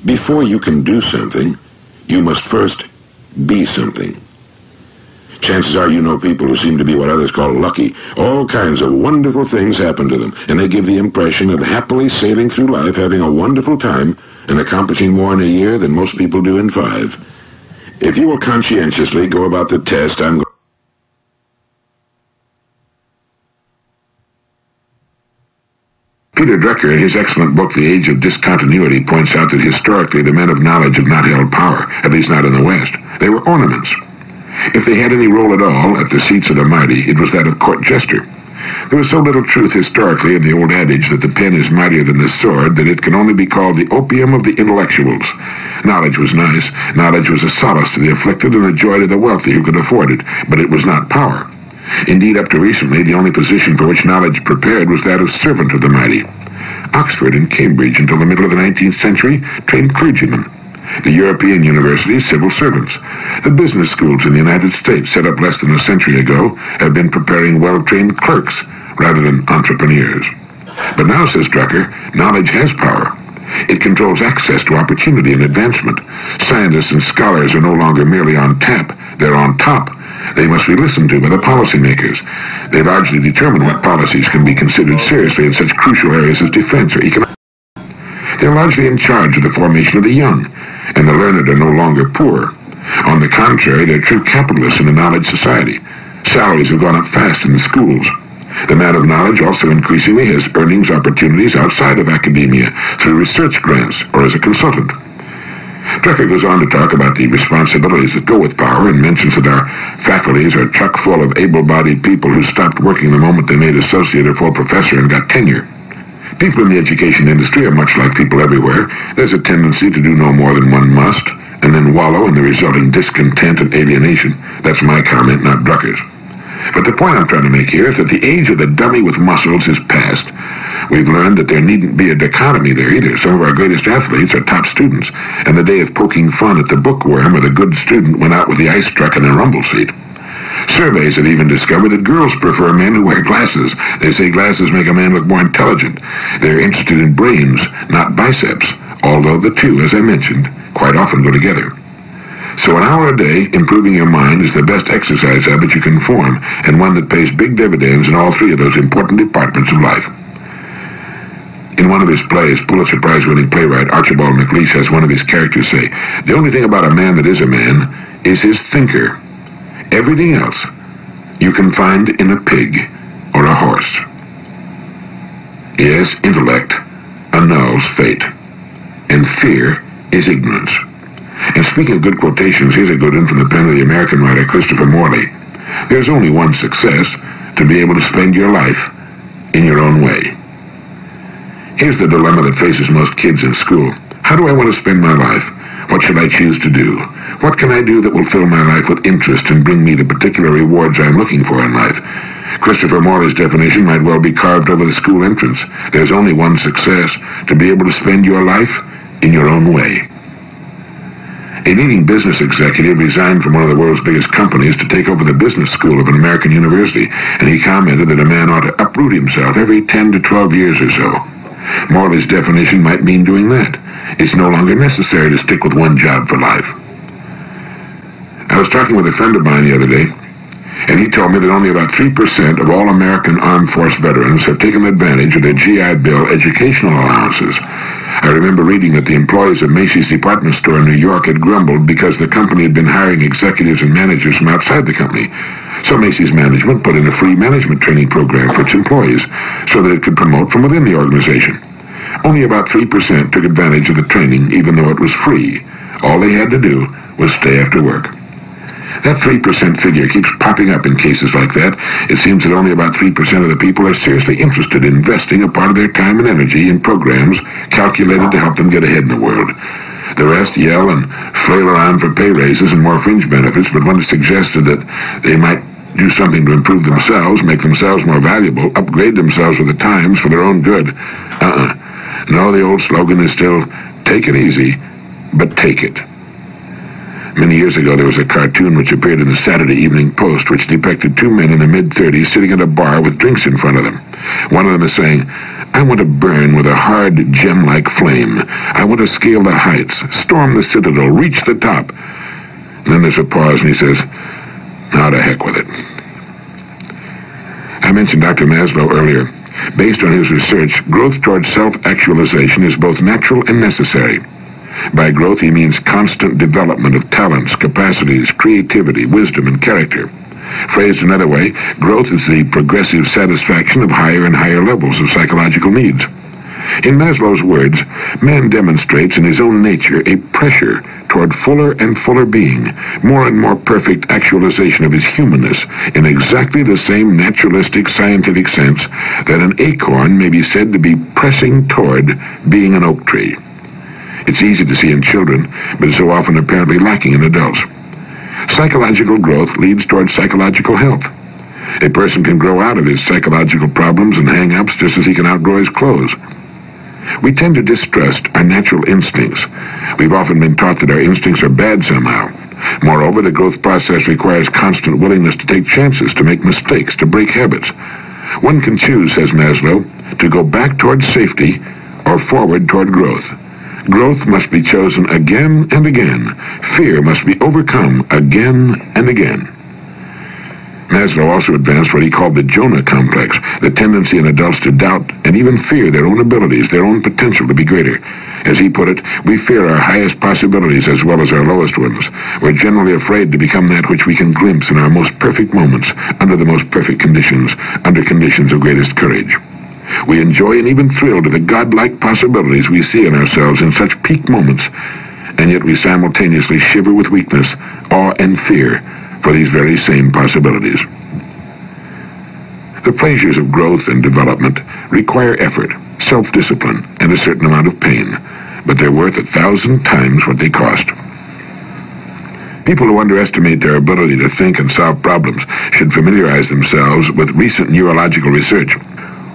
Before you can do something, you must first be something. Chances are you know people who seem to be what others call lucky. All kinds of wonderful things happen to them, and they give the impression of happily sailing through life, having a wonderful time, and accomplishing more in a year than most people do in 5. If you will conscientiously go about the test, I'm going. Peter Drucker, in his excellent book, The Age of Discontinuity, points out that historically the men of knowledge have not held power, at least not in the West. They were ornaments. If they had any role at all at the seats of the mighty, it was that of court jester. There was so little truth historically in the old adage that the pen is mightier than the sword that it can only be called the opium of the intellectuals. Knowledge was nice. Knowledge was a solace to the afflicted and a joy to the wealthy who could afford it, but it was not power. Indeed, up to recently, the only position for which knowledge prepared was that of servant of the mighty. Oxford and Cambridge, until the middle of the 19th century, trained clergymen. The European universities, civil servants. The business schools in the United States, set up less than a century ago, have been preparing well-trained clerks rather than entrepreneurs. But now, says Drucker, knowledge has power. It controls access to opportunity and advancement. Scientists and scholars are no longer merely on tap, they're on top. They must be listened to by the policymakers. They largely determine what policies can be considered seriously in such crucial areas as defense or economic. They're largely in charge of the formation of the young, and the learned are no longer poor. On the contrary, they're true capitalists in the knowledge society. Salaries have gone up fast in the schools. The man of knowledge also increasingly has earnings opportunities outside of academia through research grants or as a consultant. Drucker goes on to talk about the responsibilities that go with power and mentions that our faculties are chock full of able-bodied people who stopped working the moment they made associate or full professor and got tenure. People in the education industry are much like people everywhere. There's a tendency to do no more than one must, and then wallow in the resulting discontent and alienation. That's my comment, not Drucker's. But the point I'm trying to make here is that the age of the dummy with muscles is past. We've learned that there needn't be a dichotomy there either. Some of our greatest athletes are top students, and the day of poking fun at the bookworm or the good student went out with the ice truck in a rumble seat. Surveys have even discovered that girls prefer men who wear glasses. They say glasses make a man look more intelligent. They're interested in brains, not biceps, although the two, as I mentioned, quite often go together. So an hour a day, improving your mind, is the best exercise habit you can form, and one that pays big dividends in all three of those important departments of life. In one of his plays, Pulitzer Prize-winning playwright Archibald MacLeish has one of his characters say, "The only thing about a man that is a man is his thinker. Everything else you can find in a pig or a horse." Yes, intellect annuls fate, and fear is ignorance. And speaking of good quotations, here's a good one from the pen of the American writer Christopher Morley. There's only one success: to be able to spend your life in your own way. Here's the dilemma that faces most kids in school. How do I want to spend my life? What should I choose to do? What can I do that will fill my life with interest and bring me the particular rewards I'm looking for in life? Christopher Morley's definition might well be carved over the school entrance. There's only one success: to be able to spend your life in your own way. A leading business executive resigned from one of the world's biggest companies to take over the business school of an American university, and he commented that a man ought to uproot himself every 10 to 12 years or so. Morley's definition might mean doing that. It's no longer necessary to stick with one job for life. I was talking with a friend of mine the other day, and he told me that only about 3% of all American Armed Force veterans have taken advantage of their GI Bill educational allowances. I remember reading that the employees of Macy's department store in New York had grumbled because the company had been hiring executives and managers from outside the company. So Macy's management put in a free management training program for its employees so that it could promote from within the organization. Only about 3% took advantage of the training, even though it was free. All they had to do was stay after work. That 3% figure keeps popping up in cases like that. It seems that only about 3% of the people are seriously interested in investing a part of their time and energy in programs calculated to help them get ahead in the world. The rest yell and flail around for pay raises and more fringe benefits, but when it's suggested that they might do something to improve themselves, make themselves more valuable, upgrade themselves with the times for their own good, No, the old slogan is still, take it easy, but take it. Many years ago, there was a cartoon which appeared in the Saturday Evening Post which depicted two men in their mid-30s sitting at a bar with drinks in front of them. One of them is saying, "I want to burn with a hard, gem-like flame. I want to scale the heights, storm the citadel, reach the top." And then there's a pause, and he says, "Now to heck with it." I mentioned Dr. Maslow earlier. Based on his research, growth toward self-actualization is both natural and necessary. By growth, he means constant development of talents, capacities, creativity, wisdom, and character. Phrased another way, growth is the progressive satisfaction of higher and higher levels of psychological needs. In Maslow's words, man demonstrates in his own nature a pressure toward fuller and fuller being, more and more perfect actualization of his humanness in exactly the same naturalistic scientific sense that an acorn may be said to be pressing toward being an oak tree. It's easy to see in children, but is so often apparently lacking in adults. Psychological growth leads toward psychological health. A person can grow out of his psychological problems and hang-ups just as he can outgrow his clothes. We tend to distrust our natural instincts. We've often been taught that our instincts are bad somehow. Moreover, the growth process requires constant willingness to take chances, to make mistakes, to break habits. One can choose, says Maslow, to go back toward safety or forward toward growth. Growth must be chosen again and again. Fear must be overcome again and again. Maslow also advanced what he called the Jonah complex, the tendency in adults to doubt and even fear their own abilities, their own potential to be greater. As he put it, we fear our highest possibilities as well as our lowest ones. We're generally afraid to become that which we can glimpse in our most perfect moments, under the most perfect conditions, under conditions of greatest courage. We enjoy and even thrill to the godlike possibilities we see in ourselves in such peak moments, and yet we simultaneously shiver with weakness, awe, and fear for these very same possibilities. The pleasures of growth and development require effort, self-discipline, and a certain amount of pain, but they're worth 1,000 times what they cost. People who underestimate their ability to think and solve problems should familiarize themselves with recent neurological research.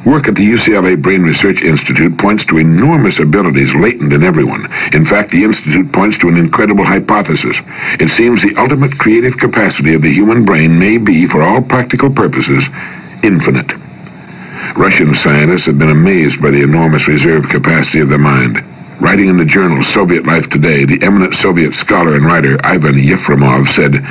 Work at the UCLA Brain Research Institute points to enormous abilities latent in everyone. In fact, the Institute points to an incredible hypothesis. It seems the ultimate creative capacity of the human brain may be, for all practical purposes, infinite. Russian scientists have been amazed by the enormous reserve capacity of the mind. Writing in the journal Soviet Life Today, the eminent Soviet scholar and writer Ivan Yefremov said,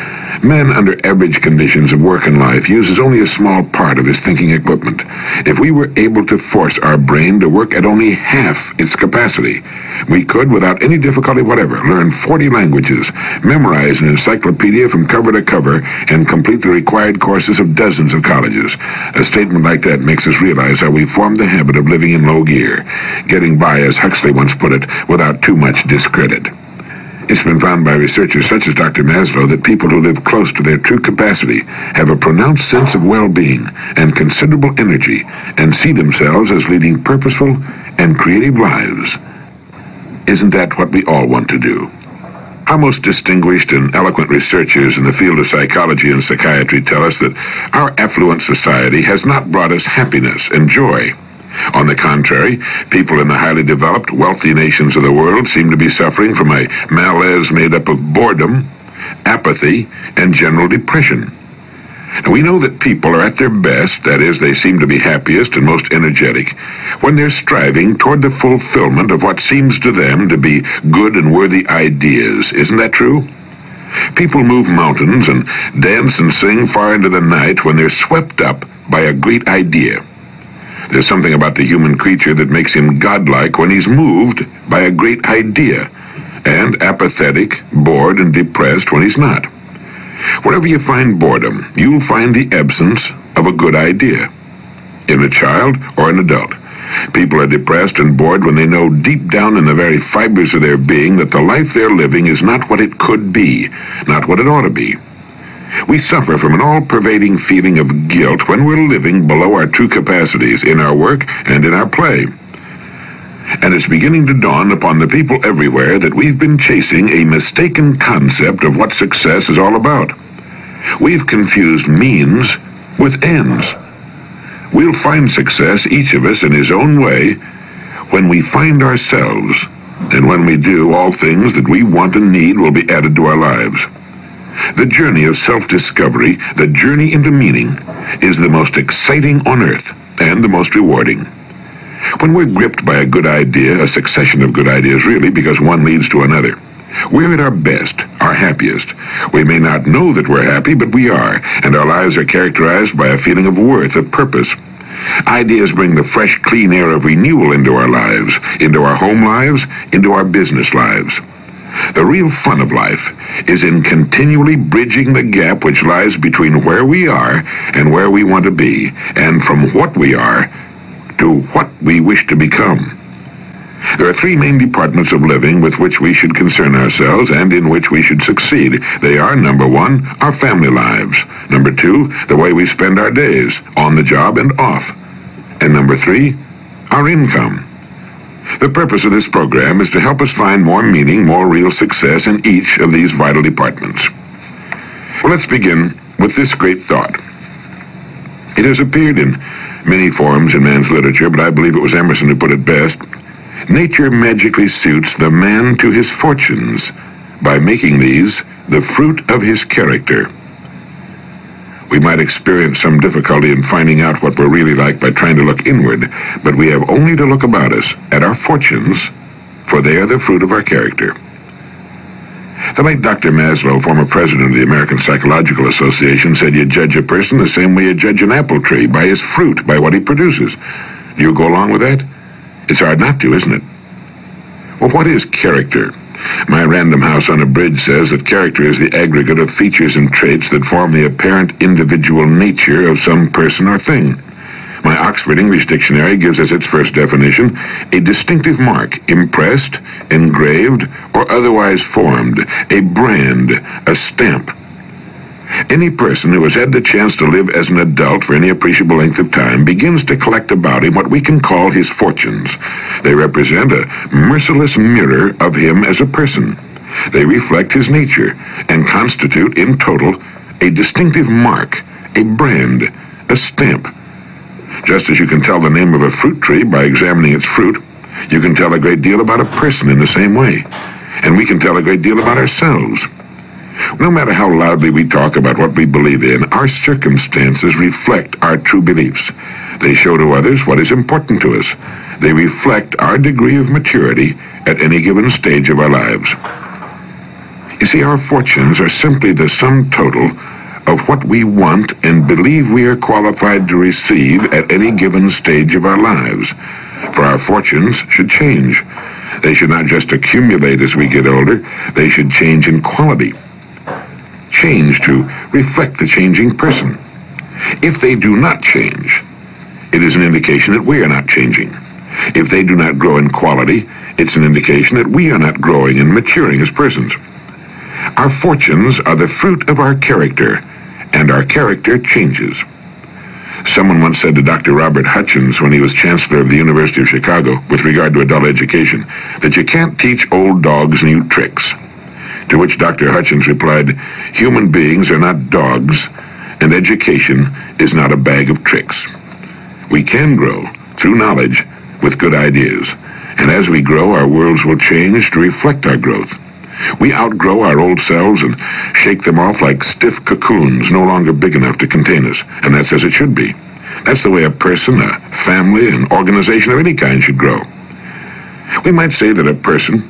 "Man under average conditions of work and life uses only a small part of his thinking equipment. If we were able to force our brain to work at only half its capacity, we could, without any difficulty whatever, learn 40 languages, memorize an encyclopedia from cover to cover, and complete the required courses of dozens of colleges." A statement like that makes us realize how we formed the habit of living in low gear, getting by, as Huxley once put it, without too much discredit. It's been found by researchers such as Dr. Maslow that people who live close to their true capacity have a pronounced sense of well-being and considerable energy and see themselves as leading purposeful and creative lives. Isn't that what we all want to do? Our most distinguished and eloquent researchers in the field of psychology and psychiatry tell us that our affluent society has not brought us happiness and joy. On the contrary, people in the highly developed, wealthy nations of the world seem to be suffering from a malaise made up of boredom, apathy, and general depression. Now, we know that people are at their best, that is, they seem to be happiest and most energetic, when they're striving toward the fulfillment of what seems to them to be good and worthy ideas. Isn't that true? People move mountains and dance and sing far into the night when they're swept up by a great idea. There's something about the human creature that makes him godlike when he's moved by a great idea, and apathetic, bored, and depressed when he's not. Wherever you find boredom, you'll find the absence of a good idea, in a child or an adult. People are depressed and bored when they know deep down in the very fibers of their being that the life they're living is not what it could be, not what it ought to be. We suffer from an all-pervading feeling of guilt when we're living below our true capacities in our work and in our play. And it's beginning to dawn upon the people everywhere that we've been chasing a mistaken concept of what success is all about. We've confused means with ends. We'll find success, each of us in his own way, when we find ourselves And when we do, all things that we want and need will be added to our lives. The journey of self-discovery, the journey into meaning, is the most exciting on earth and the most rewarding. When we're gripped by a good idea, a succession of good ideas really, because one leads to another, we're at our best, our happiest. We may not know that we're happy, but we are, and our lives are characterized by a feeling of worth, of purpose. Ideas bring the fresh, clean air of renewal into our lives, into our home lives, into our business lives. The real fun of life is in continually bridging the gap which lies between where we are and where we want to be, and from what we are to what we wish to become. There are three main departments of living with which we should concern ourselves and in which we should succeed. They are, number one, our family lives. Number two, the way we spend our days, on the job and off. And number three, our income. The purpose of this program is to help us find more meaning, more real success in each of these vital departments. Well, let's begin with this great thought. It has appeared in many forms in man's literature, but I believe it was Emerson who put it best. Nature magically suits the man to his fortunes by making these the fruit of his character. We might experience some difficulty in finding out what we're really like by trying to look inward, but we have only to look about us at our fortunes, for they are the fruit of our character. The late Dr. Maslow, former president of the American Psychological Association, said you judge a person the same way you judge an apple tree, by his fruit, by what he produces. Do you go along with that? It's hard not to, isn't it? Well, what is character? My Random House on a Bridge says that character is the aggregate of features and traits that form the apparent individual nature of some person or thing. My Oxford English Dictionary gives as its first definition a distinctive mark, impressed, engraved, or otherwise formed, a brand, a stamp. Any person who has had the chance to live as an adult for any appreciable length of time begins to collect about him what we can call his fortunes. They represent a merciless mirror of him as a person. They reflect his nature and constitute, in total, a distinctive mark, a brand, a stamp. Just as you can tell the name of a fruit tree by examining its fruit, you can tell a great deal about a person in the same way. And we can tell a great deal about ourselves. No matter how loudly we talk about what we believe in, our circumstances reflect our true beliefs. They show to others what is important to us. They reflect our degree of maturity at any given stage of our lives. You see, our fortunes are simply the sum total of what we want and believe we are qualified to receive at any given stage of our lives. For our fortunes should change. They should not just accumulate as we get older, they should change in quality. Change to reflect the changing person. If they do not change, it is an indication that we are not changing. If they do not grow in quality, it's an indication that we are not growing and maturing as persons. Our fortunes are the fruit of our character, and our character changes. Someone once said to Dr. Robert Hutchins when he was chancellor of the University of Chicago with regard to adult education that you can't teach old dogs new tricks. To which Dr. Hutchins replied, human beings are not dogs, and education is not a bag of tricks. We can grow through knowledge with good ideas, and as we grow, our worlds will change to reflect our growth. We outgrow our old selves and shake them off like stiff cocoons no longer big enough to contain us, and that's as it should be. That's the way a person, a family, an organization of any kind should grow. We might say that a person,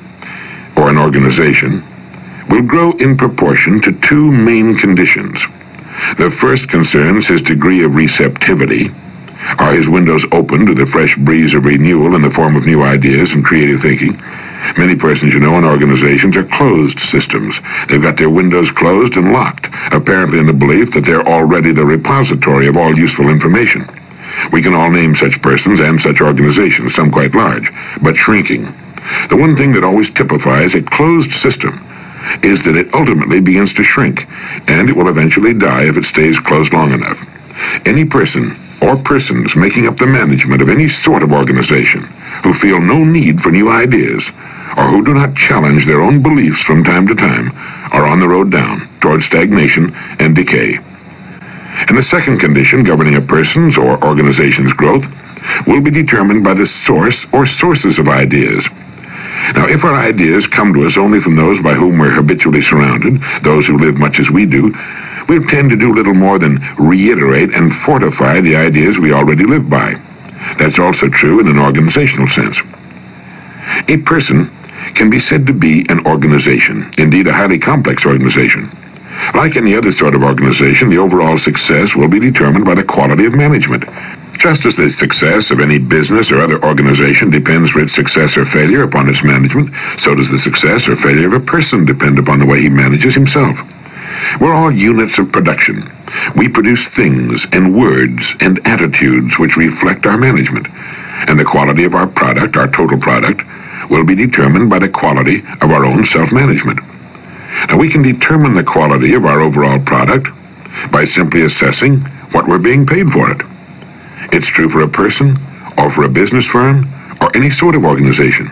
or an organization, will grow in proportion to two main conditions. The first concerns his degree of receptivity. Are his windows open to the fresh breeze of renewal in the form of new ideas and creative thinking? Many persons, you know, in organizations are closed systems. They've got their windows closed and locked, apparently in the belief that they're already the repository of all useful information. We can all name such persons and such organizations, some quite large, but shrinking. The one thing that always typifies a closed system is that it ultimately begins to shrink, and it will eventually die if it stays closed long enough. Any person or persons making up the management of any sort of organization who feel no need for new ideas or who do not challenge their own beliefs from time to time are on the road down toward stagnation and decay. And the second condition governing a person's or organization's growth will be determined by the source or sources of ideas. Now, if our ideas come to us only from those by whom we're habitually surrounded, those who live much as we do, we'll tend to do little more than reiterate and fortify the ideas we already live by. That's also true in an organizational sense. A person can be said to be an organization, indeed a highly complex organization. Like any other sort of organization, the overall success will be determined by the quality of management. Just as the success of any business or other organization depends for its success or failure upon its management, so does the success or failure of a person depend upon the way he manages himself. We're all units of production. We produce things and words and attitudes which reflect our management. And the quality of our product, our total product, will be determined by the quality of our own self-management. Now, we can determine the quality of our overall product by simply assessing what we're being paid for it. It's true for a person, or for a business firm, or any sort of organization.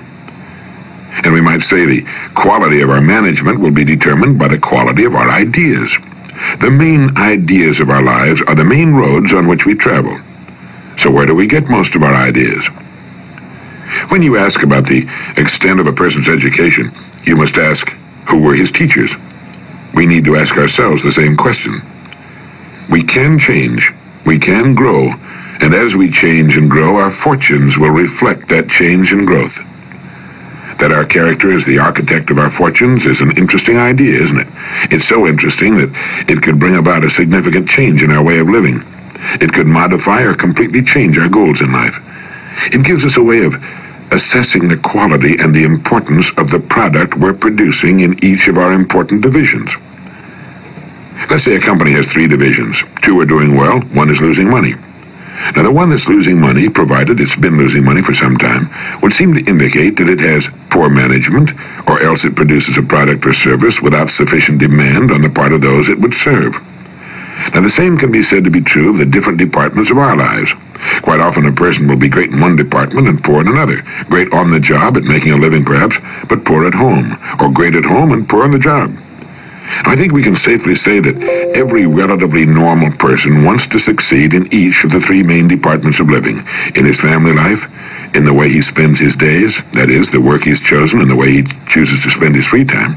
And we might say the quality of our management will be determined by the quality of our ideas. The main ideas of our lives are the main roads on which we travel. So where do we get most of our ideas? When you ask about the extent of a person's education, you must ask, who were his teachers? We need to ask ourselves the same question. We can change, we can grow, and as we change and grow, our fortunes will reflect that change and growth. That our character is the architect of our fortunes is an interesting idea, isn't it? It's so interesting that it could bring about a significant change in our way of living. It could modify or completely change our goals in life. It gives us a way of assessing the quality and the importance of the product we're producing in each of our important divisions. Let's say a company has 3 divisions. 2 are doing well, 1 is losing money. Now, the one that's losing money, provided it's been losing money for some time, would seem to indicate that it has poor management, or else it produces a product or service without sufficient demand on the part of those it would serve. Now, the same can be said to be true of the different departments of our lives. Quite often a person will be great in one department and poor in another. Great on the job at making a living, perhaps, but poor at home, or great at home and poor on the job. I think we can safely say that every relatively normal person wants to succeed in each of the 3 main departments of living: in his family life, in the way he spends his days, that is, the work he's chosen and the way he chooses to spend his free time.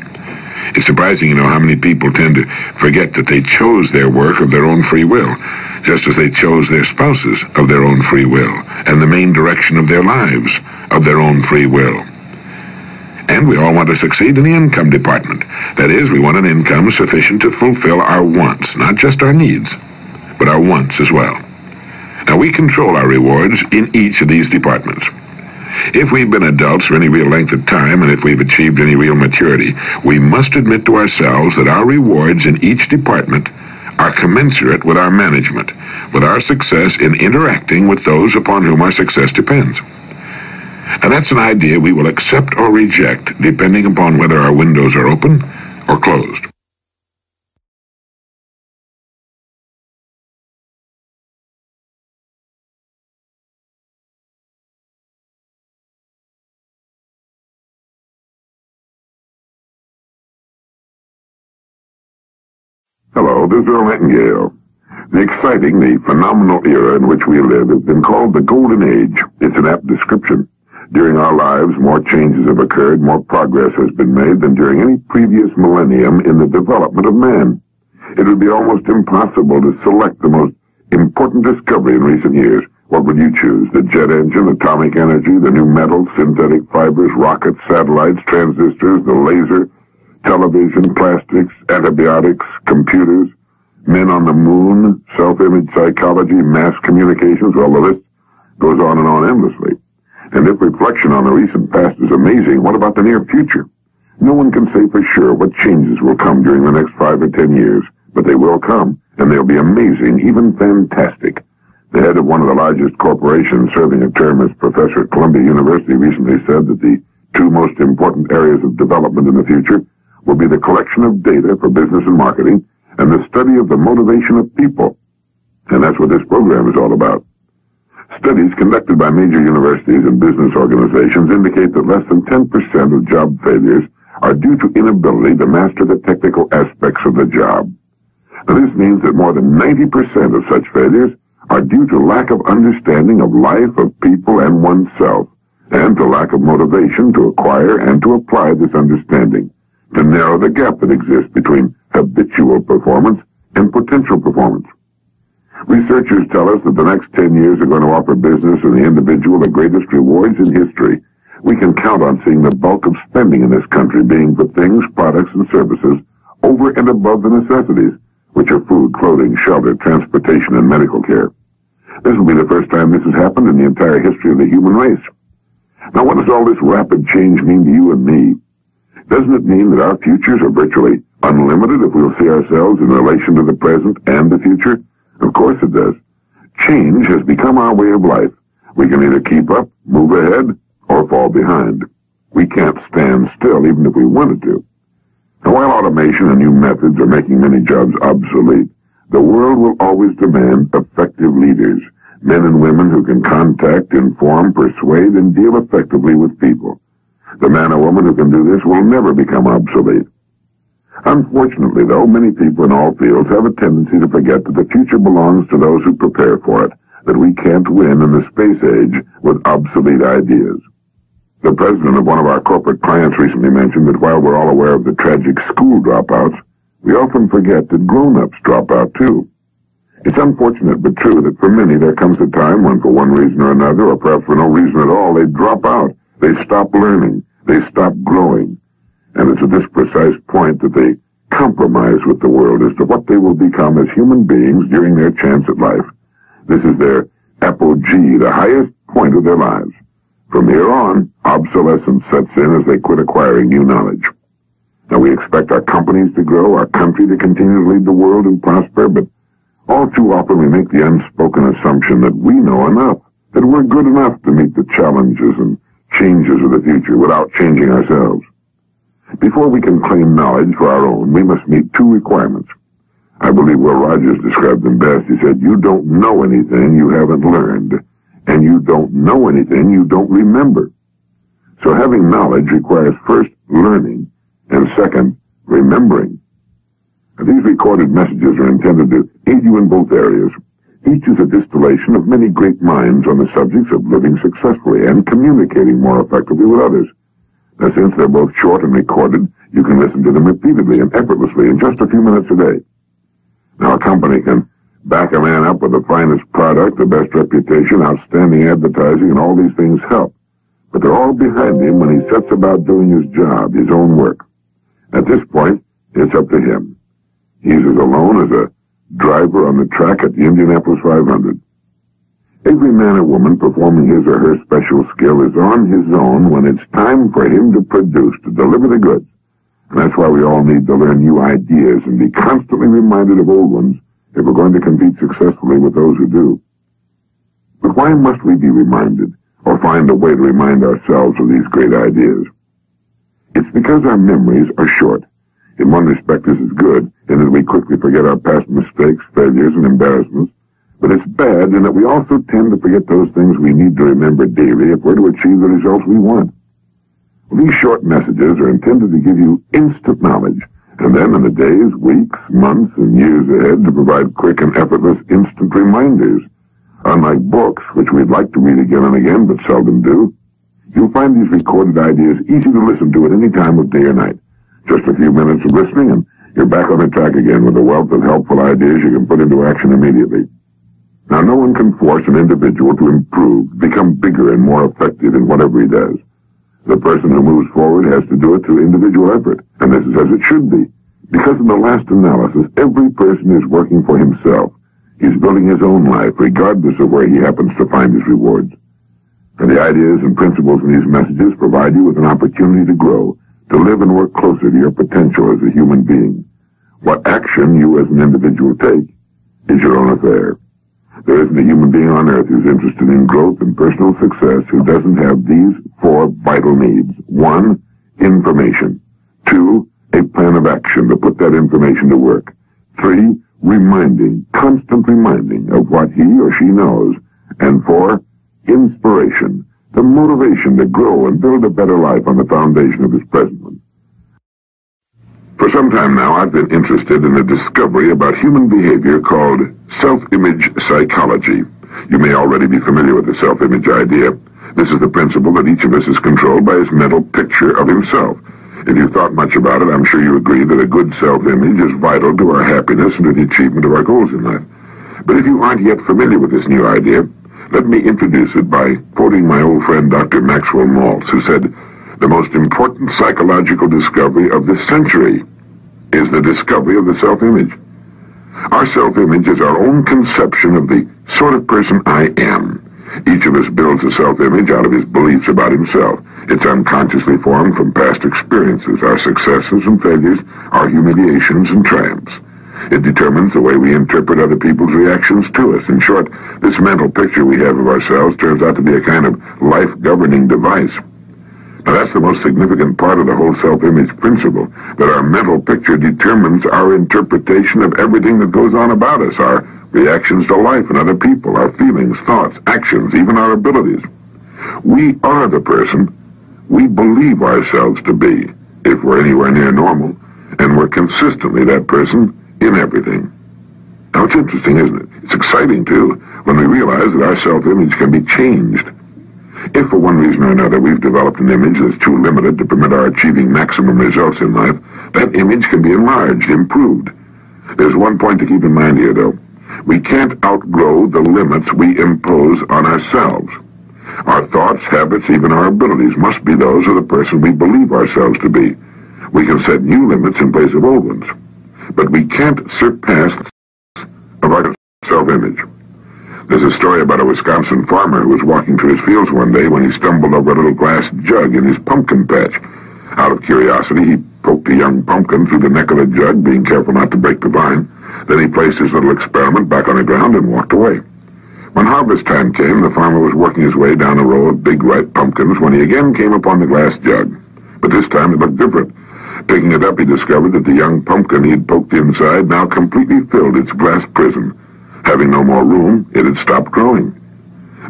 It's surprising, how many people tend to forget that they chose their work of their own free will, just as they chose their spouses of their own free will, and the main direction of their lives of their own free will. And we all want to succeed in the income department. That is, we want an income sufficient to fulfill our wants, not just our needs, but our wants as well. Now, we control our rewards in each of these departments. If we've been adults for any real length of time, and if we've achieved any real maturity, we must admit to ourselves that our rewards in each department are commensurate with our management, with our success in interacting with those upon whom our success depends. Now, that's an idea we will accept or reject, depending upon whether our windows are open or closed. Hello, this is Earl Nightingale. The exciting, the phenomenal era in which we live has been called the Golden Age. It's an apt description. During our lives, more changes have occurred, more progress has been made than during any previous millennium in the development of man. It would be almost impossible to select the most important discovery in recent years. What would you choose? The jet engine, atomic energy, the new metals, synthetic fibers, rockets, satellites, transistors, the laser, television, plastics, antibiotics, computers, men on the moon, self-image psychology, mass communications. Well, the list goes on and on endlessly. And if reflection on the recent past is amazing, what about the near future? No one can say for sure what changes will come during the next 5 or 10 years, but they will come, and they'll be amazing, even fantastic. The head of one of the largest corporations, serving a term as professor at Columbia University, recently said that the 2 most important areas of development in the future will be the collection of data for business and marketing, and the study of the motivation of people. And that's what this program is all about. Studies conducted by major universities and business organizations indicate that less than 10% of job failures are due to inability to master the technical aspects of the job. Now, this means that more than 90% of such failures are due to lack of understanding of life, of people, and oneself, and the lack of motivation to acquire and to apply this understanding, to narrow the gap that exists between habitual performance and potential performance. Researchers tell us that the next 10 years are going to offer business and the individual the greatest rewards in history. We can count on seeing the bulk of spending in this country being for things, products, and services over and above the necessities, which are food, clothing, shelter, transportation, and medical care. This will be the first time this has happened in the entire history of the human race. Now, what does all this rapid change mean to you and me? Doesn't it mean that our futures are virtually unlimited if we'll see ourselves in relation to the present and the future? Of course it does. Change has become our way of life. We can either keep up, move ahead, or fall behind. We can't stand still even if we wanted to. Now, while automation and new methods are making many jobs obsolete, the world will always demand effective leaders, men and women who can contact, inform, persuade, and deal effectively with people. The man or woman who can do this will never become obsolete. Unfortunately, though, many people in all fields have a tendency to forget that the future belongs to those who prepare for it, that we can't win in the space age with obsolete ideas. The president of one of our corporate clients recently mentioned that while we're all aware of the tragic school dropouts, we often forget that grown-ups drop out too. It's unfortunate but true that for many there comes a time when for one reason or another, or perhaps for no reason at all, they drop out. They stop learning. They stop growing. And it's at this precise point that they compromise with the world as to what they will become as human beings during their chance at life. This is their apogee, the highest point of their lives. From here on, obsolescence sets in as they quit acquiring new knowledge. Now, we expect our companies to grow, our country to continue to lead the world and prosper, but all too often we make the unspoken assumption that we know enough, that we're good enough to meet the challenges and changes of the future without changing ourselves. Before we can claim knowledge for our own, we must meet two requirements. I believe Will Rogers described them best. He said, "You don't know anything you haven't learned, and you don't know anything you don't remember." So having knowledge requires first learning, and second, remembering. Now, these recorded messages are intended to aid you in both areas. Each is a distillation of many great minds on the subjects of living successfully and communicating more effectively with others. Now, since they're both short and recorded, you can listen to them repeatedly and effortlessly in just a few minutes a day. Now, a company can back a man up with the finest product, the best reputation, outstanding advertising, and all these things help. But they're all behind him when he sets about doing his job, his own work. At this point, it's up to him. He's as alone as a driver on the track at the Indianapolis 500. Every man or woman performing his or her special skill is on his own when it's time for him to produce, to deliver the goods. And that's why we all need to learn new ideas and be constantly reminded of old ones if we're going to compete successfully with those who do. But why must we be reminded, or find a way to remind ourselves of these great ideas? It's because our memories are short. In one respect, this is good, in that we quickly forget our past mistakes, failures, and embarrassments. But it's bad in that we also tend to forget those things we need to remember daily if we're to achieve the results we want. Well, these short messages are intended to give you instant knowledge, and then in the days, weeks, months, and years ahead to provide quick and effortless instant reminders. Unlike books, which we'd like to read again and again but seldom do, you'll find these recorded ideas easy to listen to at any time of day or night. Just a few minutes of listening, and you're back on the track again with a wealth of helpful ideas you can put into action immediately. Now, no one can force an individual to improve, become bigger and more effective in whatever he does. The person who moves forward has to do it through individual effort, and this is as it should be. Because in the last analysis, every person is working for himself. He's building his own life, regardless of where he happens to find his rewards. And the ideas and principles in these messages provide you with an opportunity to grow, to live and work closer to your potential as a human being. What action you as an individual take is your own affair. There isn't a human being on earth who's interested in growth and personal success who doesn't have these four vital needs. 1, information. 2, a plan of action to put that information to work. 3, reminding, constant reminding of what he or she knows. And 4, inspiration, the motivation to grow and build a better life on the foundation of his present one. For some time now, I've been interested in a discovery about human behavior called self-image psychology. You may already be familiar with the self-image idea. This is the principle that each of us is controlled by his mental picture of himself. If you've thought much about it, I'm sure you agree that a good self-image is vital to our happiness and to the achievement of our goals in life. But if you aren't yet familiar with this new idea, let me introduce it by quoting my old friend Dr. Maxwell Maltz, who said, "The most important psychological discovery of this century is the discovery of the self-image." Our self-image is our own conception of the sort of person I am. Each of us builds a self-image out of his beliefs about himself. It's unconsciously formed from past experiences, our successes and failures, our humiliations and triumphs. It determines the way we interpret other people's reactions to us. In short, this mental picture we have of ourselves turns out to be a kind of life-governing device. Now, that's the most significant part of the whole self-image principle, that our mental picture determines our interpretation of everything that goes on about us, our reactions to life and other people, our feelings, thoughts, actions, even our abilities. We are the person we believe ourselves to be, if we're anywhere near normal, and we're consistently that person in everything. Now, it's interesting, isn't it? It's exciting, too, when we realize that our self-image can be changed. If for one reason or another we've developed an image that's too limited to permit our achieving maximum results in life, that image can be enlarged, improved. There's one point to keep in mind here, though. We can't outgrow the limits we impose on ourselves. Our thoughts, habits, even our abilities must be those of the person we believe ourselves to be. We can set new limits in place of old ones, but we can't surpass of our self-image. There's a story about a Wisconsin farmer who was walking through his fields one day when he stumbled over a little glass jug in his pumpkin patch. Out of curiosity, he poked a young pumpkin through the neck of the jug, being careful not to break the vine. Then he placed his little experiment back on the ground and walked away. When harvest time came, the farmer was working his way down a row of big ripe pumpkins when he again came upon the glass jug. But this time it looked different. Picking it up, he discovered that the young pumpkin he had poked inside now completely filled its glass prison. Having no more room, it had stopped growing.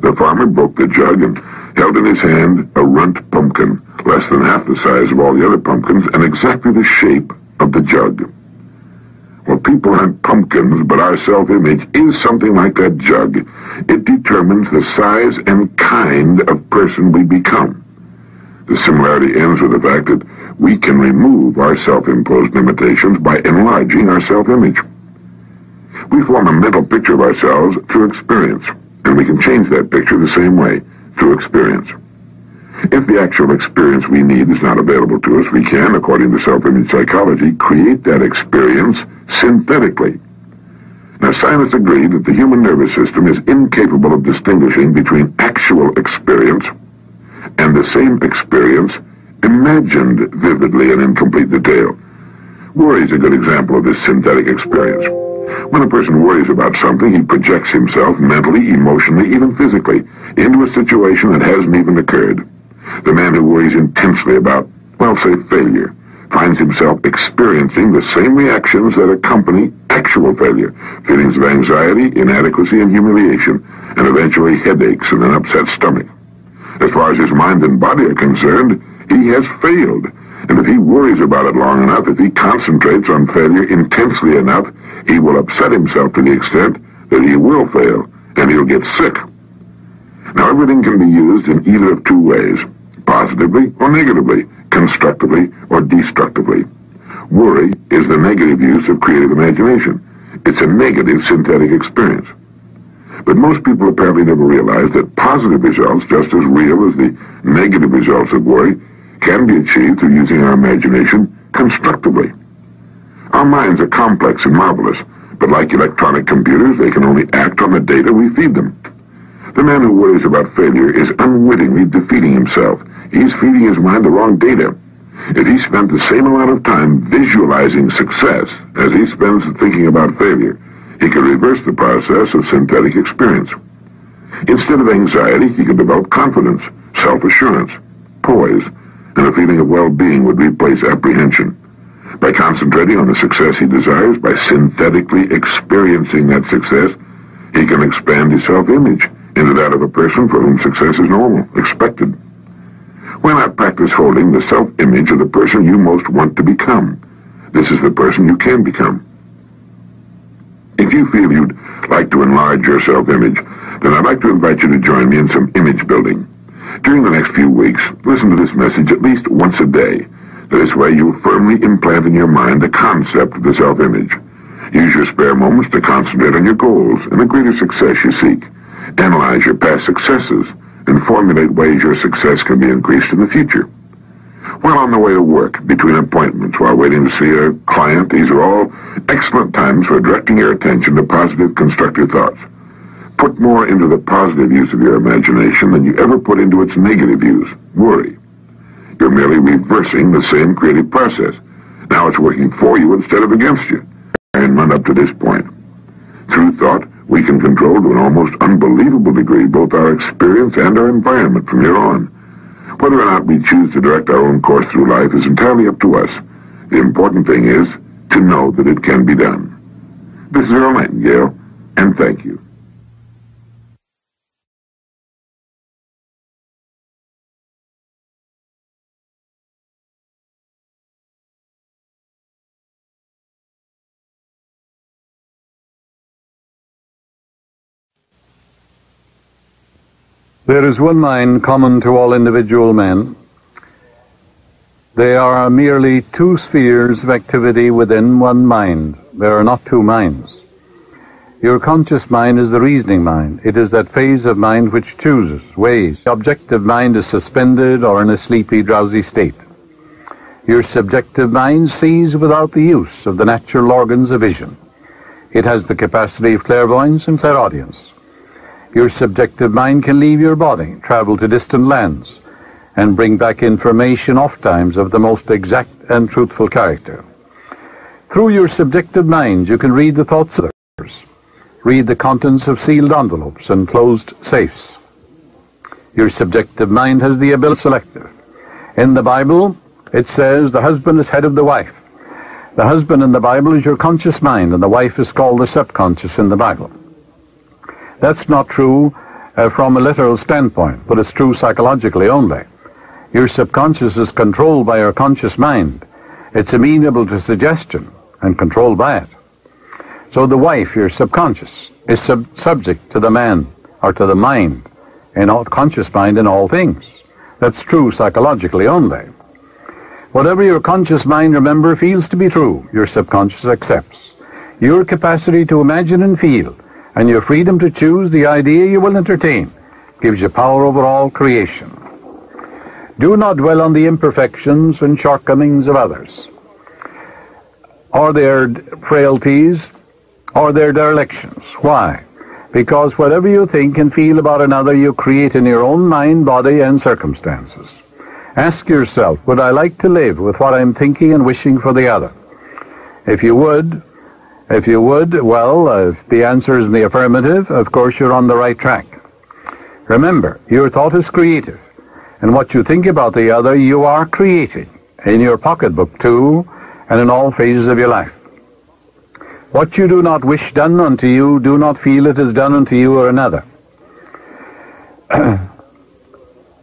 The farmer broke the jug and held in his hand a runt pumpkin, less than half the size of all the other pumpkins and exactly the shape of the jug. Well, people aren't pumpkins, but our self-image is something like that jug. It determines the size and kind of person we become. The similarity ends with the fact that we can remove our self-imposed limitations by enlarging our self-image. We form a mental picture of ourselves through experience, and we can change that picture the same way, through experience. If the actual experience we need is not available to us, we can, according to self-image psychology, create that experience synthetically. Now, scientists agree that the human nervous system is incapable of distinguishing between actual experience and the same experience imagined vividly and in complete detail. Worry is a good example of this synthetic experience. When a person worries about something, he projects himself mentally, emotionally, even physically, into a situation that hasn't even occurred. The man who worries intensely about, well, say, failure, finds himself experiencing the same reactions that accompany actual failure, feelings of anxiety, inadequacy, and humiliation, and eventually headaches and an upset stomach. As far as his mind and body are concerned, he has failed. And if he worries about it long enough, if he concentrates on failure intensely enough, he will upset himself to the extent that he will fail, and he'll get sick. Now, everything can be used in either of two ways, positively or negatively, constructively or destructively. Worry is the negative use of creative imagination. It's a negative synthetic experience. But most people apparently never realize that positive results, just as real as the negative results of worry, can be achieved through using our imagination constructively. Our minds are complex and marvelous, but like electronic computers, they can only act on the data we feed them. The man who worries about failure is unwittingly defeating himself. He's feeding his mind the wrong data. If he spent the same amount of time visualizing success as he spends thinking about failure, he could reverse the process of synthetic experience. Instead of anxiety, he could develop confidence, self-assurance, poise, and a feeling of well-being would replace apprehension. By concentrating on the success he desires, by synthetically experiencing that success, he can expand his self-image into that of a person for whom success is normal, expected. Why not practice holding the self-image of the person you most want to become? This is the person you can become. If you feel you'd like to enlarge your self-image, then I'd like to invite you to join me in some image building. During the next few weeks, listen to this message at least once a day. This way you'll firmly implant in your mind the concept of the self-image. Use your spare moments to concentrate on your goals and the greater success you seek. Analyze your past successes and formulate ways your success can be increased in the future. While on the way to work, between appointments, while waiting to see a client, these are all excellent times for directing your attention to positive, constructive thoughts. Put more into the positive use of your imagination than you ever put into its negative use, worry. You're merely reversing the same creative process. Now it's working for you instead of against you. And run up to this point. Through thought, we can control to an almost unbelievable degree both our experience and our environment from here on. Whether or not we choose to direct our own course through life is entirely up to us. The important thing is to know that it can be done. This is Earl Nightingale, and thank you. There is one mind common to all individual men. They are merely two spheres of activity within one mind. There are not two minds. Your conscious mind is the reasoning mind. It is that phase of mind which chooses, weighs. The objective mind is suspended or in a sleepy, drowsy state. Your subjective mind sees without the use of the natural organs of vision. It has the capacity of clairvoyance and clairaudience. Your subjective mind can leave your body, travel to distant lands, and bring back information oftentimes of the most exact and truthful character. Through your subjective mind, you can read the thoughts of others, read the contents of sealed envelopes and closed safes. Your subjective mind has the ability to select. In the Bible, it says the husband is head of the wife. The husband in the Bible is your conscious mind, and the wife is called the subconscious in the Bible. That's not true from a literal standpoint, but it's true psychologically only. Your subconscious is controlled by your conscious mind. It's amenable to suggestion and controlled by it. So the wife, your subconscious, is subject to the man or to the mind, in all conscious mind in all things. That's true psychologically only. Whatever your conscious mind, remember, feels to be true, your subconscious accepts. Your capacity to imagine and feel, and your freedom to choose the idea you will entertain, gives you power over all creation. Do not dwell on the imperfections and shortcomings of others, or their frailties, or their derelictions. Why? Because whatever you think and feel about another, you create in your own mind, body, and circumstances. Ask yourself, would I like to live with what I'm thinking and wishing for the other? If you would, well, if the answer is in the affirmative, of course you're on the right track. Remember, your thought is creative, and what you think about the other, you are creating, in your pocketbook too, and in all phases of your life. What you do not wish done unto you, do not feel it is done unto you or another.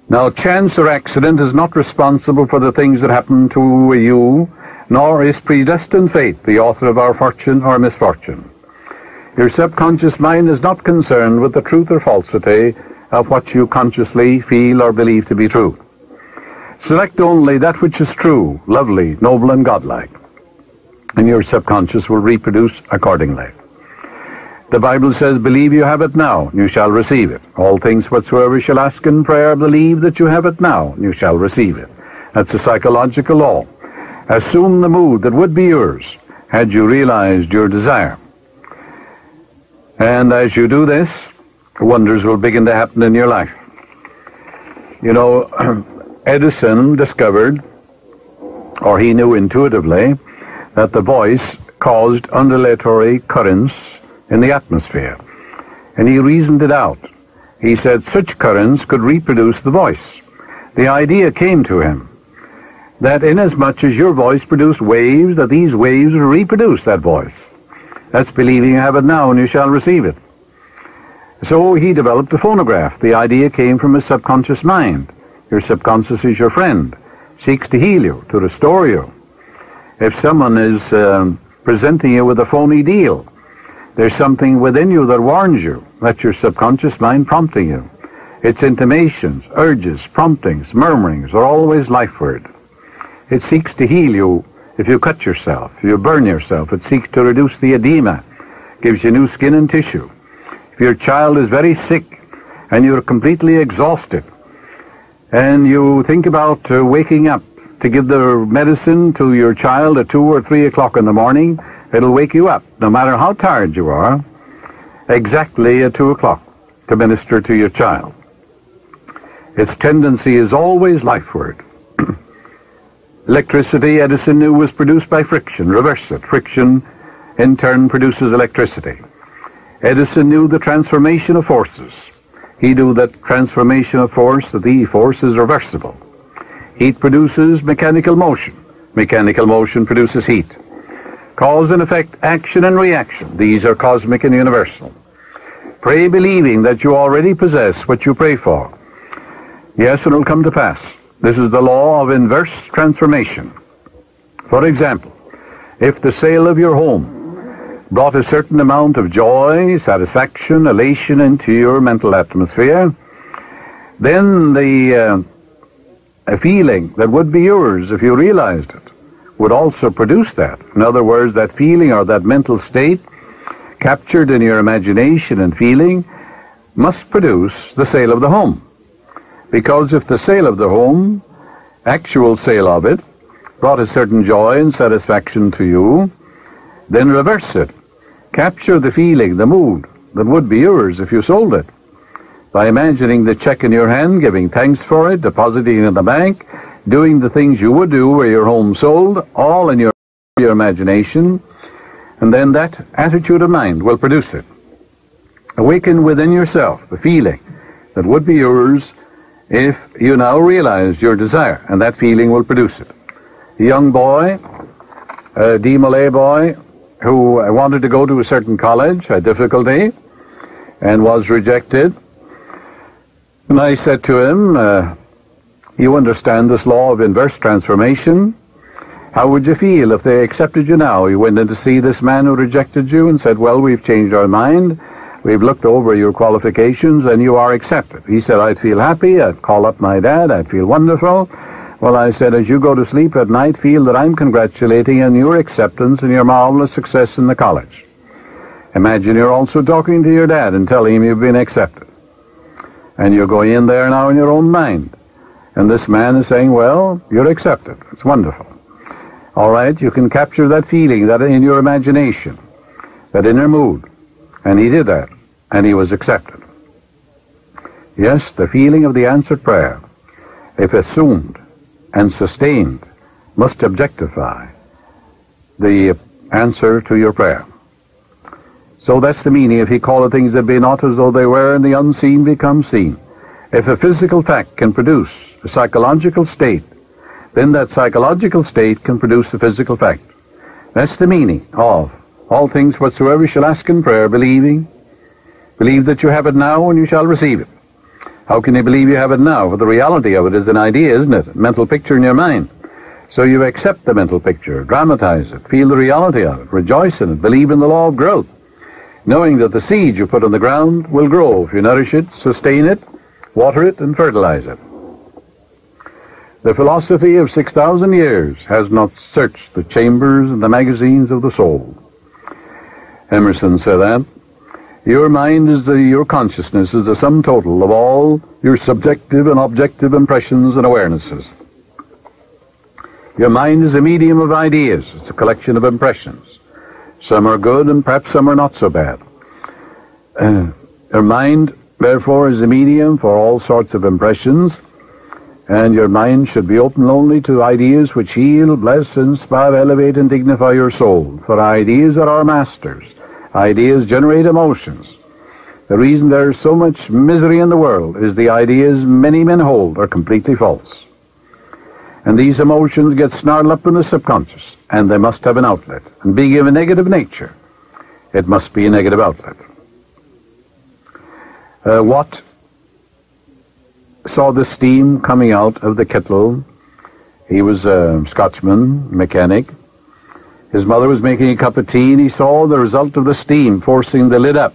Now, chance or accident is not responsible for the things that happen to you, nor is predestined fate the author of our fortune or misfortune. Your subconscious mind is not concerned with the truth or falsity of what you consciously feel or believe to be true. Select only that which is true, lovely, noble, and godlike, and your subconscious will reproduce accordingly. The Bible says, believe you have it now, and you shall receive it. All things whatsoever you shall ask in prayer, believe that you have it now, and you shall receive it. That's a psychological law. Assume the mood that would be yours had you realized your desire. And as you do this, wonders will begin to happen in your life. You know, Edison discovered, or he knew intuitively, that the voice caused undulatory currents in the atmosphere. And he reasoned it out. He said such currents could reproduce the voice. The idea came to him that inasmuch as your voice produced waves, that these waves would reproduce that voice. That's believing you have it now and you shall receive it. So he developed a phonograph. The idea came from his subconscious mind. Your subconscious is your friend, seeks to heal you, to restore you. If someone is presenting you with a phony deal, there's something within you that warns you. That's your subconscious mind prompting you. Its intimations, urges, promptings, murmurings are always life word. It seeks to heal you if you cut yourself, if you burn yourself. It seeks to reduce the edema, gives you new skin and tissue. If your child is very sick and you're completely exhausted and you think about waking up to give the medicine to your child at 2 or 3 o'clock in the morning, it'll wake you up, no matter how tired you are, exactly at 2 o'clock to minister to your child. Its tendency is always lifeward. Electricity, Edison knew, was produced by friction. Reverse it. Friction, in turn, produces electricity. Edison knew the transformation of forces. He knew that transformation of force, the force, is reversible. Heat produces mechanical motion. Mechanical motion produces heat. Cause and effect, action and reaction. These are cosmic and universal. Pray believing that you already possess what you pray for. Yes, it will come to pass. This is the law of inverse transformation. For example, if the sale of your home brought a certain amount of joy, satisfaction, elation into your mental atmosphere, then the feeling that would be yours if you realized it would also produce that. In other words, that feeling or that mental state captured in your imagination and feeling must produce the sale of the home. Because if the sale of the home, actual sale of it, brought a certain joy and satisfaction to you, then reverse it. Capture the feeling, the mood that would be yours if you sold it, by imagining the check in your hand, giving thanks for it, depositing it in the bank, doing the things you would do were your home sold, all in your imagination, and then that attitude of mind will produce it. Awaken within yourself the feeling that would be yours if you now realized your desire, and that feeling will produce it. A young boy, a D-Malay boy, who wanted to go to a certain college, had difficulty, and was rejected. And I said to him, you understand this law of inverse transformation? How would you feel if they accepted you now? You went in to see this man who rejected you and said, well, we've changed our mind. We've looked over your qualifications and you are accepted. He said, I'd feel happy. I'd call up my dad. I'd feel wonderful. Well, I said, as you go to sleep at night, feel that I'm congratulating on your acceptance and your marvelous success in the college. Imagine you're also talking to your dad and telling him you've been accepted. And you're going in there now in your own mind. And this man is saying, well, you're accepted. It's wonderful. All right, you can capture that feeling, that in your imagination, that inner mood. And he did that, and he was accepted. Yes, the feeling of the answered prayer, if assumed and sustained, must objectify the answer to your prayer. So that's the meaning. If he calleth things that be not as though they were, and the unseen become seen. If a physical fact can produce a psychological state, then that psychological state can produce a physical fact. That's the meaning of all things whatsoever you shall ask in prayer, believing. Believe that you have it now and you shall receive it. How can you believe you have it now? For the reality of it is an idea, isn't it? A mental picture in your mind. So you accept the mental picture, dramatize it, feel the reality of it, rejoice in it, believe in the law of growth, knowing that the seed you put on the ground will grow if you nourish it, sustain it, water it, and fertilize it. The philosophy of 6,000 years has not searched the chambers and the magazines of the soul. Emerson said that. Your mind is your consciousness is the sum total of all your subjective and objective impressions and awarenesses. Your mind is a medium of ideas. It's a collection of impressions. Some are good and perhaps some are not so bad. Your mind, therefore, is a medium for all sorts of impressions, and your mind should be open only to ideas which heal, bless, inspire, elevate, and dignify your soul. For ideas are our masters. Ideas generate emotions. The reason there is so much misery in the world is the ideas many men hold are completely false. And these emotions get snarled up in the subconscious, and they must have an outlet. And being of a negative nature, it must be a negative outlet. Watt saw the steam coming out of the kettle. He was a Scotchman, mechanic. His mother was making a cup of tea, and he saw the result of the steam forcing the lid up.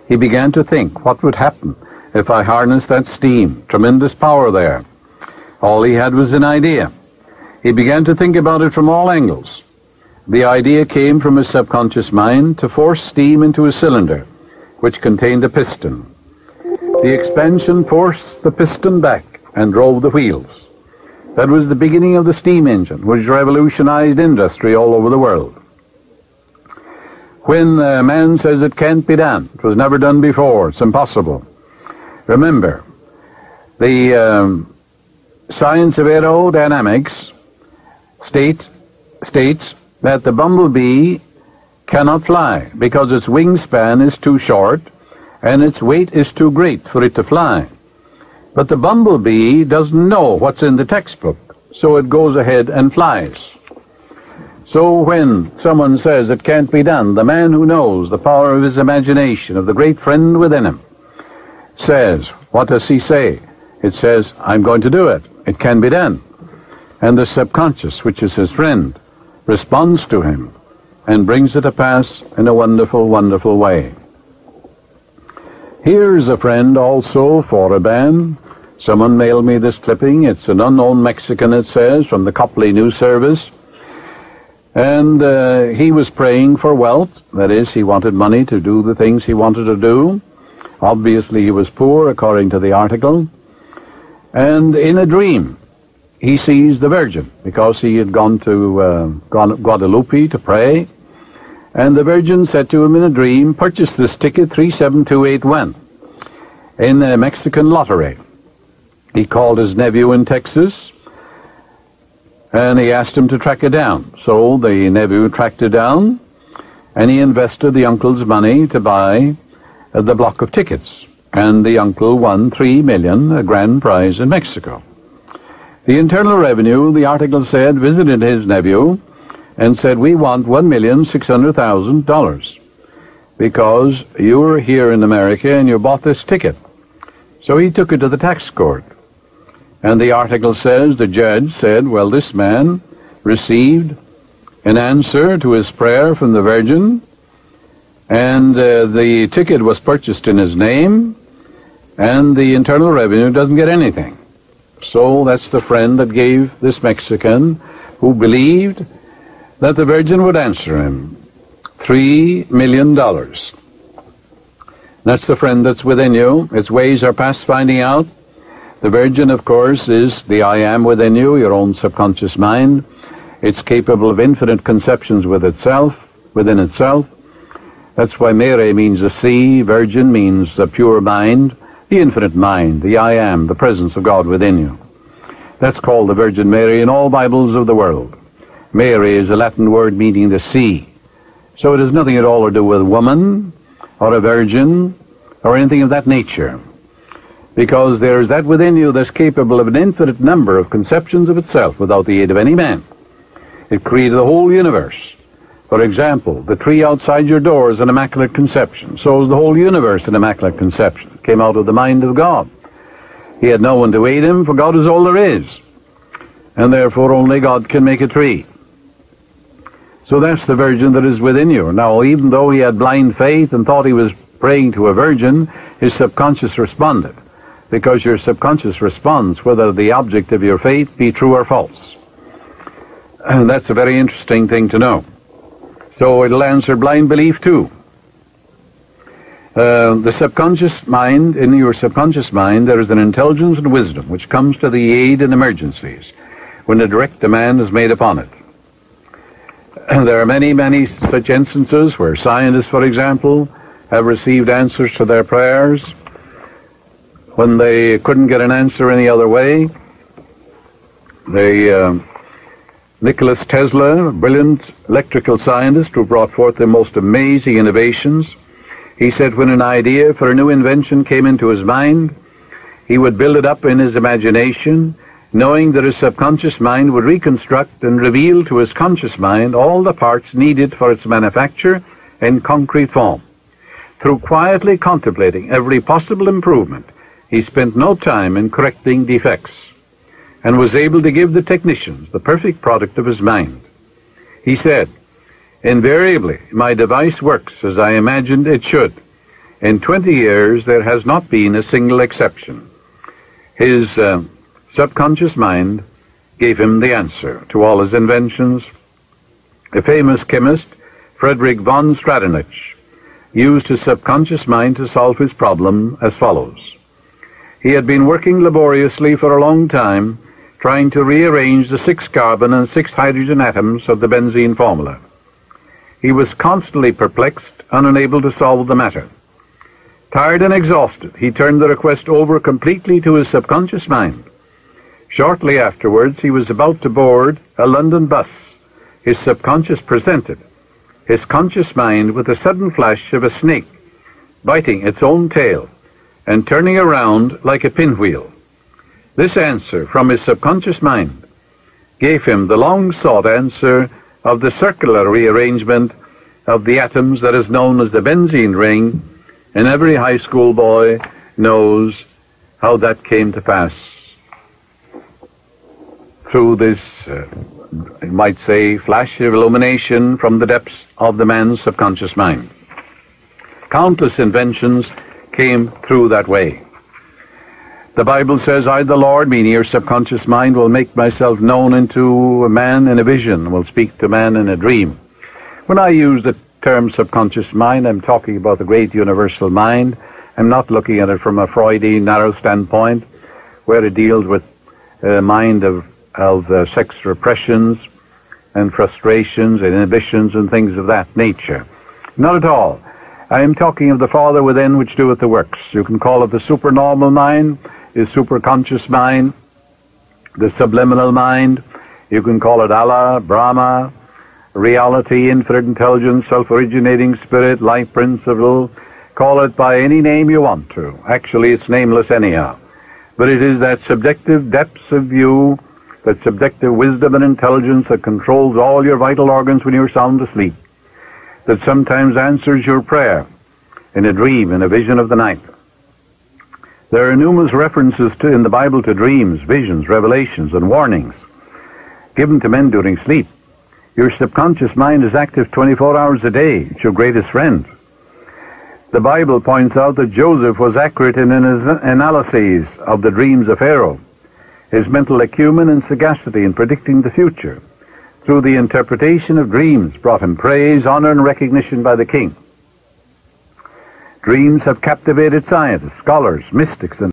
He began to think what would happen if I harness that steam. Tremendous power there. All he had was an idea. He began to think about it from all angles. The idea came from his subconscious mind to force steam into a cylinder, which contained a piston. The expansion forced the piston back and drove the wheels. That was the beginning of the steam engine, which revolutionized industry all over the world. When a man says it can't be done, it was never done before, it's impossible. Remember, the science of aerodynamics states that the bumblebee cannot fly because its wingspan is too short and its weight is too great for it to fly. But the bumblebee doesn't know what's in the textbook, so it goes ahead and flies. So when someone says it can't be done, the man who knows the power of his imagination, of the great friend within him, says, what does he say? It says, I'm going to do it. It can be done. And the subconscious, which is his friend, responds to him and brings it to pass in a wonderful, wonderful way. Here's a friend also for a band. Someone mailed me this clipping. It's an unknown Mexican, it says, from the Copley News Service. And he was praying for wealth. That is, he wanted money to do the things he wanted to do. Obviously, he was poor, according to the article. And in a dream, he sees the Virgin, because he had gone to Guadalupe to pray. And the Virgin said to him in a dream, purchase this ticket 37281 in a Mexican lottery. He called his nephew in Texas, and he asked him to track it down. So the nephew tracked it down, and he invested the uncle's money to buy the block of tickets. And the uncle won $3 million, a grand prize in Mexico. The Internal Revenue, the article said, visited his nephew and said, we want $1,600,000 because you were here in America and you bought this ticket. So he took it to the tax court. And the article says, the judge said, well, this man received an answer to his prayer from the Virgin, and the ticket was purchased in his name, and the Internal Revenue doesn't get anything. So that's the friend that gave this Mexican, who believed that the Virgin would answer him, $3 million. That's the friend that's within you. Its ways are past finding out. The Virgin, of course, is the I am within you, your own subconscious mind. It's capable of infinite conceptions within itself. That's why Mary means the sea, Virgin means the pure mind, the infinite mind, the I am, the presence of God within you. That's called the Virgin Mary in all Bibles of the world. Mary is a Latin word meaning the sea. So it has nothing at all to do with a woman or a virgin or anything of that nature. Because there is that within you that's capable of an infinite number of conceptions of itself without the aid of any man. It created the whole universe. For example, the tree outside your door is an immaculate conception. So is the whole universe an immaculate conception. It came out of the mind of God. He had no one to aid him, for God is all there is. And therefore only God can make a tree. So that's the Virgin that is within you. Now, even though he had blind faith and thought he was praying to a virgin, his subconscious responded. Because your subconscious responds whether the object of your faith be true or false. And that's a very interesting thing to know. So it'll answer blind belief too. The subconscious mind, in your subconscious mind, there is an intelligence and wisdom which comes to the aid in emergencies when a direct demand is made upon it. And there are many, many such instances where scientists, for example, have received answers to their prayers when they couldn't get an answer any other way. Nicholas Tesla, a brilliant electrical scientist who brought forth the most amazing innovations, he said when an idea for a new invention came into his mind, he would build it up in his imagination, knowing that his subconscious mind would reconstruct and reveal to his conscious mind all the parts needed for its manufacture in concrete form. Through quietly contemplating every possible improvement, he spent no time in correcting defects, and was able to give the technicians the perfect product of his mind. He said, invariably, my device works as I imagined it should. In 20 years, there has not been a single exception. His subconscious mind gave him the answer to all his inventions. The famous chemist, Frederick von Stradonich, used his subconscious mind to solve his problem as follows. He had been working laboriously for a long time, trying to rearrange the 6 carbon and 6 hydrogen atoms of the benzene formula. He was constantly perplexed and unable to solve the matter. Tired and exhausted, he turned the request over completely to his subconscious mind. Shortly afterwards, he was about to board a London bus. His subconscious presented his conscious mind with a sudden flash of a snake biting its own tail and turning around like a pinwheel. This answer from his subconscious mind gave him the long-sought answer of the circular rearrangement of the atoms that is known as the benzene ring, and every high school boy knows how that came to pass through this, you might say, flash of illumination from the depths of the man's subconscious mind. Countless inventions came through that way. The Bible says, I, the Lord, meaning your subconscious mind, will make myself known unto a man in a vision, will speak to man in a dream. When I use the term subconscious mind, I'm talking about the great universal mind. I'm not looking at it from a Freudian narrow standpoint, where it deals with a mind of sex repressions and frustrations and inhibitions and things of that nature. Not at all. I am talking of the Father within which doeth the works. You can call it the supernormal mind, the superconscious mind, the subliminal mind. You can call it Allah, Brahma, reality, infinite intelligence, self-originating spirit, life principle. Call it by any name you want to. Actually, it's nameless anyhow. But it is that subjective depths of view, that subjective wisdom and intelligence that controls all your vital organs when you're sound asleep, that sometimes answers your prayer in a dream, in a vision of the night. There are numerous references in the Bible to dreams, visions, revelations, and warnings given to men during sleep. Your subconscious mind is active 24 hours a day. It's your greatest friend. The Bible points out that Joseph was accurate in his analyses of the dreams of Pharaoh. His mental acumen and sagacity in predicting the future through the interpretation of dreams brought him praise, honor, and recognition by the king. Dreams have captivated scientists, scholars, mystics, and